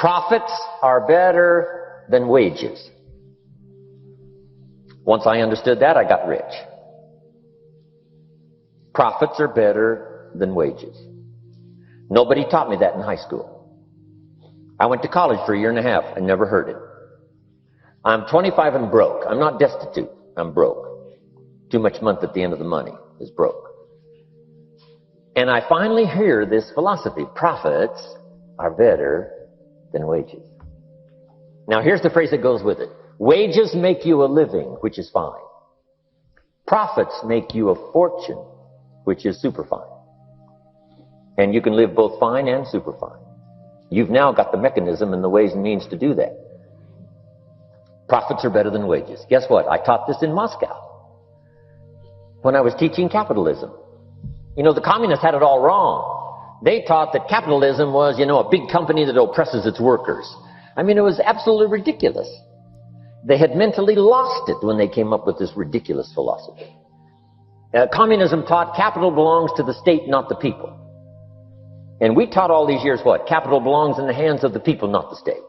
Profits are better than wages. Once I understood that, I got rich. Profits are better than wages. Nobody taught me that in high school. I went to college for a year and a half and never heard it. I'm 25 and broke. I'm not destitute. I'm broke. Too much month at the end of the money is broke. And I finally hear this philosophy. Profits are better than wages. Now here's the phrase that goes with it. Wages make you a living, which is fine. Profits make you a fortune, which is super fine. And you can live both fine and super fine. You've now got the mechanism and the ways and means to do that. Profits are better than wages. Guess what? I taught this in Moscow when I was teaching capitalism. You know, the communists had it all wrong. They taught that capitalism was, a big company that oppresses its workers. I mean, it was absolutely ridiculous. They had mentally lost it when they came up with this ridiculous philosophy. Communism taught capital belongs to the state, not the people. And we taught all these years what? Capital belongs in the hands of the people, not the state.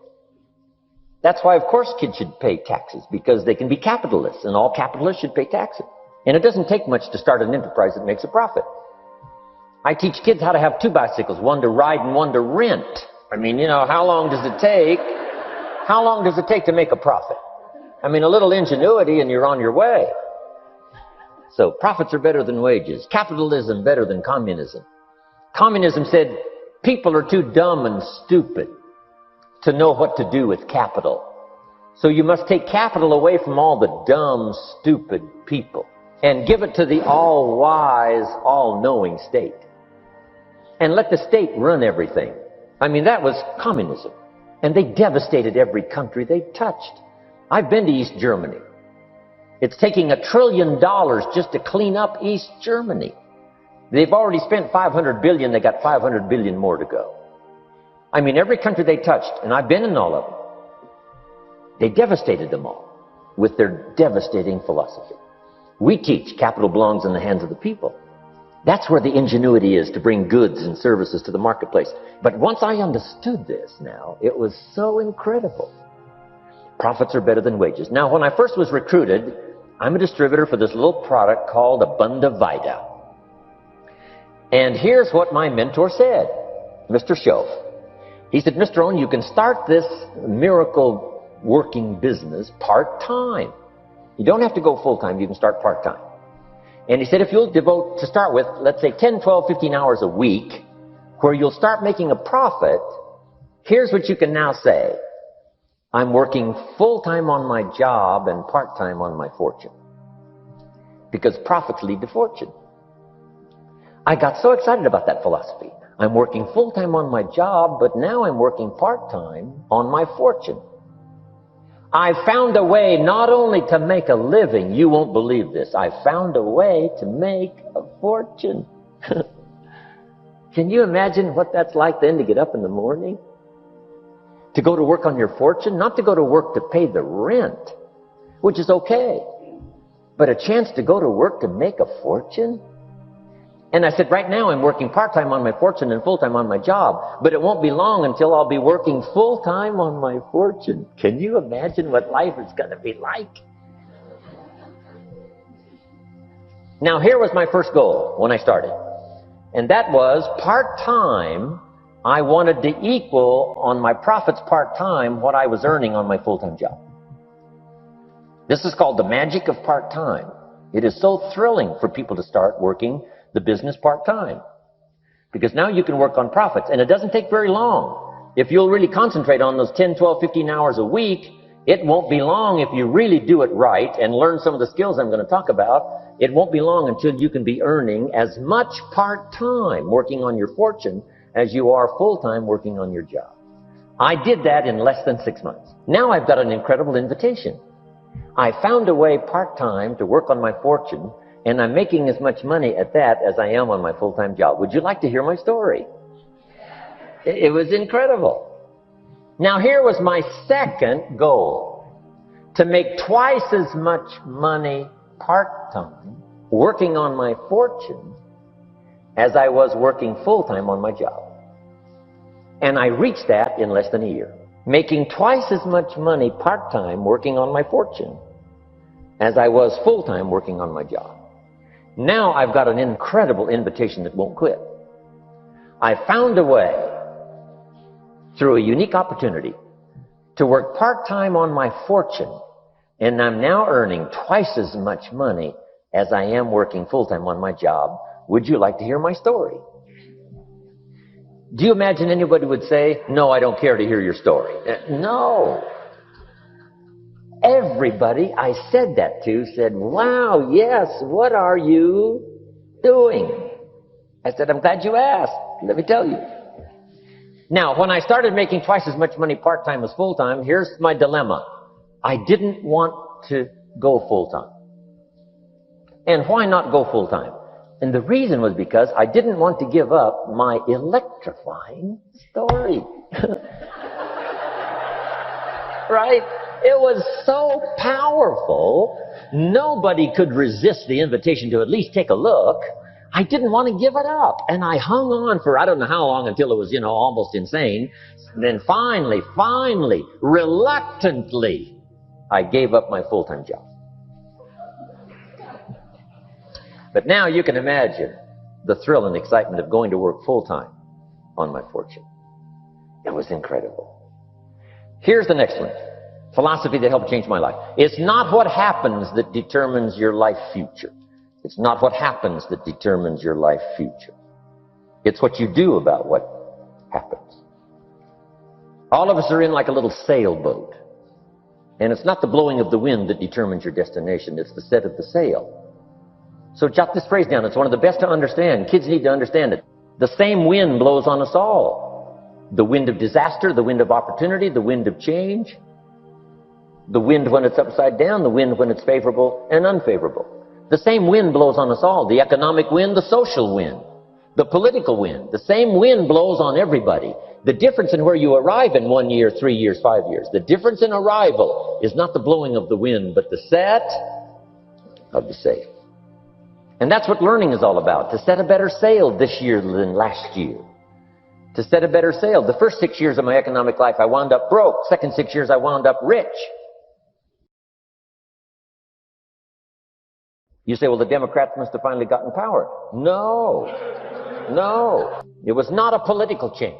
That's why, of course, kids should pay taxes, because they can be capitalists, and all capitalists should pay taxes. And it doesn't take much to start an enterprise that makes a profit. I teach kids how to have two bicycles, one to ride and one to rent. I mean, how long does it take? How long does it take to make a profit? I mean, a little ingenuity and you're on your way. So profits are better than wages. Capitalism better than communism. Communism said people are too dumb and stupid to know what to do with capital. So you must take capital away from all the dumb, stupid people and give it to the all-wise, all-knowing state. And let the state run everything. I mean, that was communism. And they devastated every country they touched. I've been to East Germany. It's taking $1 trillion just to clean up East Germany. They've already spent $500 billion. They got $500 billion more to go. I mean, every country they touched, and I've been in all of them, they devastated them all with their devastating philosophy. We teach capital belongs in the hands of the people. That's where the ingenuity is to bring goods and services to the marketplace. But once I understood this now, it was so incredible. Profits are better than wages. Now, when I first was recruited, I'm a distributor for this little product called Abunda Vida. And here's what my mentor said, Mr. Shove. He said, Mr. Rohn, you can start this miracle working business part-time. You don't have to go full-time, you can start part-time. And he said, if you'll devote, to start with, let's say 10, 12, 15 hours a week, where you'll start making a profit, here's what you can now say. I'm working full-time on my job and part-time on my fortune. Because profits lead to fortune. I got so excited about that philosophy. I'm working full-time on my job, but now I'm working part-time on my fortune. I found a way not only to make a living, you won't believe this, I found a way to make a fortune. Can you imagine what that's like then to get up in the morning? To go to work on your fortune? Not to go to work to pay the rent, which is okay, but a chance to go to work to make a fortune? And I said, right now I'm working part-time on my fortune and full-time on my job, but it won't be long until I'll be working full-time on my fortune. Can you imagine what life is going to be like? Now, here was my first goal when I started, and that was part-time. I wanted to equal on my profits part-time what I was earning on my full-time job. This is called the magic of part-time. It is so thrilling for people to start working the business part-time, because now you can work on profits, and it doesn't take very long. If you'll really concentrate on those 10, 12, 15 hours a week, it won't be long if you really do it right and learn some of the skills I'm going to talk about. It won't be long until you can be earning as much part-time working on your fortune as you are full-time working on your job. I did that in less than 6 months. Now I've got an incredible invitation. I found a way part-time to work on my fortune, and I'm making as much money at that as I am on my full-time job. Would you like to hear my story? It was incredible. Now here was my second goal, to make twice as much money part-time working on my fortune as I was working full-time on my job. And I reached that in less than a year. making twice as much money part-time working on my fortune as I was full-time working on my job. Now I've got an incredible invitation that won't quit. I found a way, through a unique opportunity, to work part-time on my fortune, and I'm now earning twice as much money as I am working full-time on my job. Would you like to hear my story? Do you imagine anybody would say, no, I don't care to hear your story? No. Everybody I said that to said, wow, yes, what are you doing? I said, I'm glad you asked. Let me tell you. Now, when I started making twice as much money part-time as full-time, here's my dilemma. I didn't want to go full-time. And why not go full-time? And the reason was because I didn't want to give up my electrifying story. Right? It was so powerful, nobody could resist the invitation to at least take a look. I didn't want to give it up. And I hung on for I don't know how long until it was, almost insane. And then finally, reluctantly, I gave up my full-time job. But now you can imagine the thrill and excitement of going to work full-time on my fortune. It was incredible. Here's the next one. Philosophy that helped change my life. It's not what happens that determines your life future. It's not what happens that determines your life future. It's what you do about what happens. All of us are in like a little sailboat. And it's not the blowing of the wind that determines your destination. It's the set of the sail. So jot this phrase down. It's one of the best to understand. Kids need to understand it. The same wind blows on us all. The wind of disaster, the wind of opportunity, the wind of change. The wind when it's upside down, the wind when it's favorable and unfavorable. The same wind blows on us all. The economic wind, the social wind, the political wind. The same wind blows on everybody. The difference in where you arrive in 1 year, 3 years, 5 years, the difference in arrival is not the blowing of the wind, but the set of the sail. And that's what learning is all about, to set a better sail this year than last year. To set a better sail. The first 6 years of my economic life, I wound up broke. Second 6 years, I wound up rich. You say, well, the Democrats must have finally gotten power. No. It was not a political change.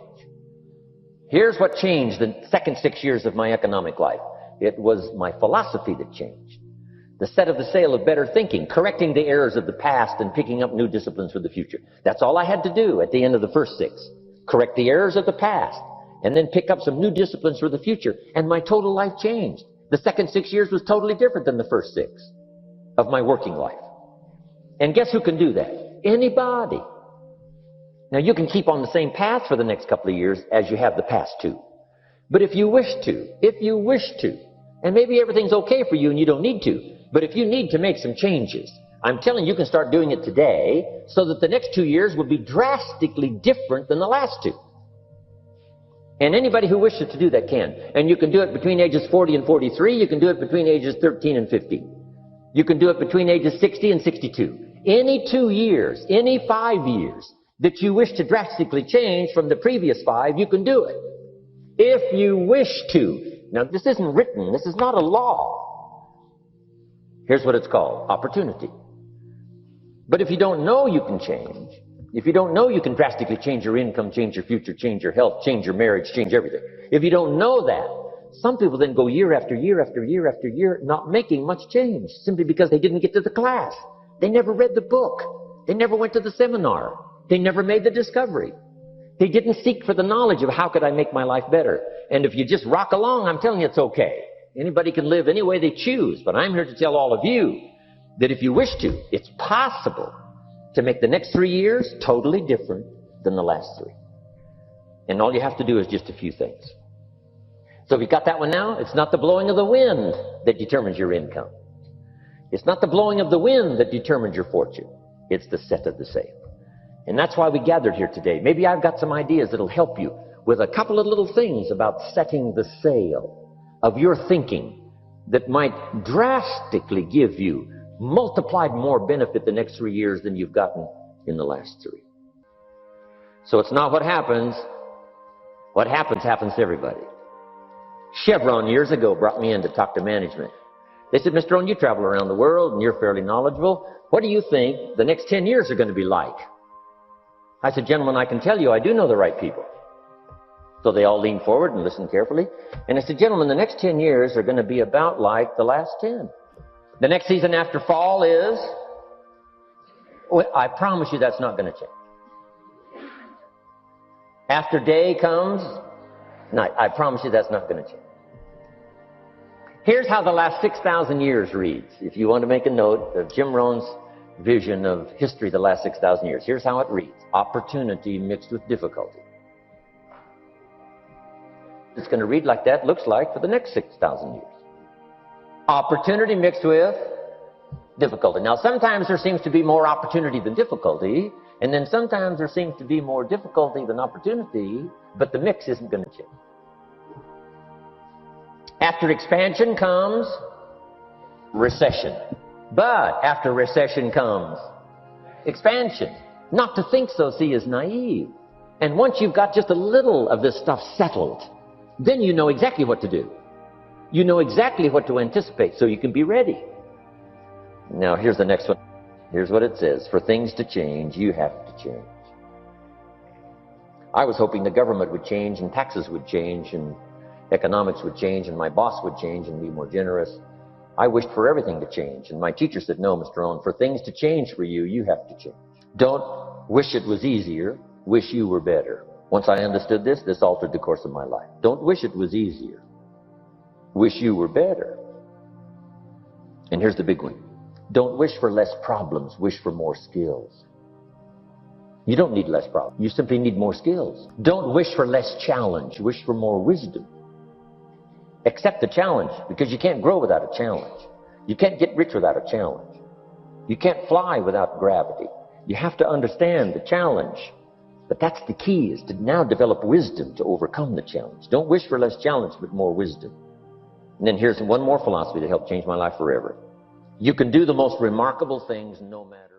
Here's what changed the second 6 years of my economic life. It was my philosophy that changed. The set of the sail of better thinking, correcting the errors of the past and picking up new disciplines for the future. That's all I had to do at the end of the first 6. Correct the errors of the past and then pick up some new disciplines for the future. And my total life changed. The second 6 years was totally different than the first 6 of my working life. And guess who can do that? Anybody. Now you can keep on the same path for the next couple of years as you have the past 2. But if you wish to, and maybe everything's okay for you and you don't need to, but if you need to make some changes, I'm telling you, you can start doing it today so that the next 2 years will be drastically different than the last 2. And anybody who wishes to do that can. And you can do it between ages 40 and 43. You can do it between ages 13 and 15. You can do it between ages 60 and 62. Any 2 years, any 5 years that you wish to drastically change from the previous 5, you can do it. If you wish to. Now, this isn't written. This is not a law. Here's what it's called, opportunity. But if you don't know you can change, if you don't know you can drastically change your income, change your future, change your health, change your marriage, change everything. If you don't know that, some people then go year after year after year after year not making much change simply because they didn't get to the class. They never read the book. They never went to the seminar. They never made the discovery. They didn't seek for the knowledge of how could I make my life better. And if you just rock along, I'm telling you it's okay. Anybody can live any way they choose, but I'm here to tell all of you that if you wish to, it's possible to make the next 3 years totally different than the last 3. And all you have to do is just a few things. So if you got that one now, it's not the blowing of the wind that determines your income. It's not the blowing of the wind that determines your fortune. It's the set of the sail. And that's why we gathered here today. Maybe I've got some ideas that'll help you with a couple of little things about setting the sail of your thinking that might drastically give you multiplied more benefit the next 3 years than you've gotten in the last 3. So it's not what happens. What happens to everybody. Chevron years ago brought me in to talk to management. They said, Mr. Rohn, you travel around the world and you're fairly knowledgeable. What do you think the next 10 years are going to be like? I said, gentlemen, I can tell you I do know the right people. So they all leaned forward and listened carefully. And I said, gentlemen, the next 10 years are going to be about like the last 10. The next season after fall is... Well, I promise you that's not going to change. After day comes night. I promise you that's not going to change. Here's how the last 6,000 years reads. If you want to make a note of Jim Rohn's vision of history the last 6,000 years, here's how it reads. Opportunity mixed with difficulty. It's going to read like that, looks like, for the next 6,000 years. Opportunity mixed with difficulty. Now, sometimes there seems to be more opportunity than difficulty, and then sometimes there seems to be more difficulty than opportunity, but the mix isn't going to change. After expansion comes recession. But after recession comes expansion. Not to think so, see, is naive. And once you've got just a little of this stuff settled, then you know exactly what to do. You know exactly what to anticipate, so you can be ready. Now, here's the next one. Here's what it says. For things to change, you have to change. I was hoping the government would change and taxes would change and economics would change and my boss would change and be more generous. I wished for everything to change. And my teacher said, no, Mr. Rohn, for things to change for you, you have to change. Don't wish it was easier. Wish you were better. Once I understood this, this altered the course of my life. Don't wish it was easier. Wish you were better. And here's the big one. Don't wish for less problems. Wish for more skills. You don't need less problems. You simply need more skills. Don't wish for less challenge. Wish for more wisdom. Accept the challenge, because you can't grow without a challenge. You can't get rich without a challenge. You can't fly without gravity. You have to understand the challenge. But that's the key, is to now develop wisdom to overcome the challenge. Don't wish for less challenge, but more wisdom. And then here's one more philosophy that helped change my life forever. You can do the most remarkable things no matter